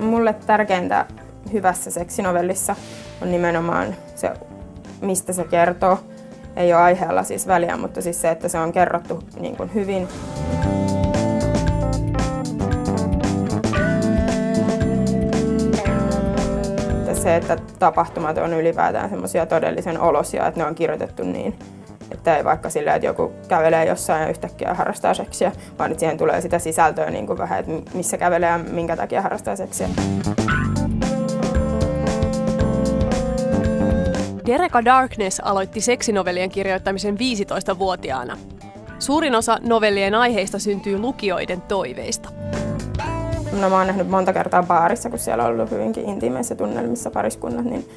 Mulle tärkeintä hyvässä seksinovellissa on nimenomaan se, mistä se kertoo. Ei ole aiheella siis väliä, mutta siis se, että se on kerrottu niin kuin hyvin. Se, että tapahtumat on ylipäätään semmoisia todellisen olosia, että ne on kirjoitettu niin, että ei vaikka silleen, että joku kävelee jossain ja yhtäkkiä harrastaa seksiä, vaan että siihen tulee sitä sisältöä niin kuin vähän, että missä kävelee ja minkä takia harrastaa seksiä. Dereka Darkness aloitti seksinovellien kirjoittamisen 15-vuotiaana. Suurin osa novellien aiheista syntyy lukijoiden toiveista. No, mä oon nähnyt monta kertaa baarissa, kun siellä on ollut hyvinkin intiimeissä tunnelmissa pariskunnat, niin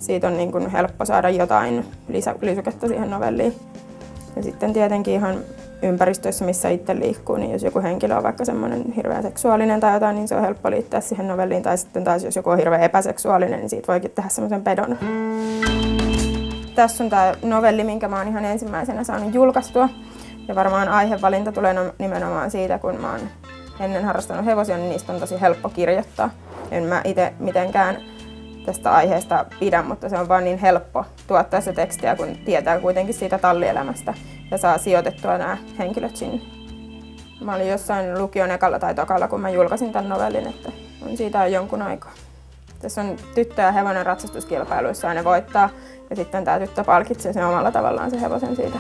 siitä on niin kuin helppo saada jotain lisuketta siihen novelliin. Ja sitten tietenkin ihan ympäristöissä, missä itse liikkuu, niin jos joku henkilö on vaikka semmoinen hirveän seksuaalinen tai jotain, niin se on helppo liittää siihen novelliin. Tai sitten taas jos joku on hirveän epäseksuaalinen, niin siitä voikin tehdä semmoisen pedon. Tässä on tämä novelli, minkä mä oon ihan ensimmäisenä saanut julkaistua. Ja varmaan aihevalinta tulee nimenomaan siitä, kun mä oon ennen harrastanut hevosia, niin niistä on tosi helppo kirjoittaa. En mä itse mitenkään tästä aiheesta pidä, mutta se on vaan niin helppo tuottaa se tekstiä, kun tietää kuitenkin siitä tallielämästä ja saa sijoitettua nämä henkilöt sinne. Mä olin jossain lukion ekalla tai tokalla, kun mä julkaisin tämän novellin, että on siitä jonkun aikaa. Tässä on tyttö ja hevonen ratsastuskilpailuissa ja ne voittaa, ja sitten tämä tyttö palkitsee sen omalla tavallaan se hevosen siitä.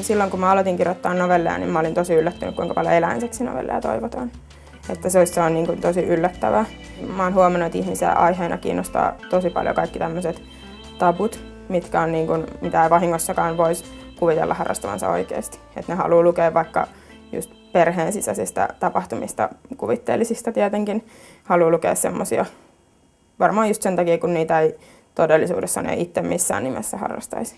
Silloin kun mä aloitin kirjoittaa novelleja, niin mä olin tosi yllättynyt, kuinka paljon eläinseksinovelleja toivotaan. Että se on niin kuin tosi yllättävää. Mä oon huomannut, että ihmisiä aiheena kiinnostaa tosi paljon kaikki tämmöiset tabut, mitkä on niin kuin, mitä ei vahingossakaan voisi kuvitella harrastavansa oikeasti. Että ne haluaa lukea vaikka just perheen sisäisistä tapahtumista, kuvitteellisista tietenkin. Haluaa lukea semmosia varmaan just sen takia, kun niitä ei todellisuudessa ne itse missään nimessä harrastaisi.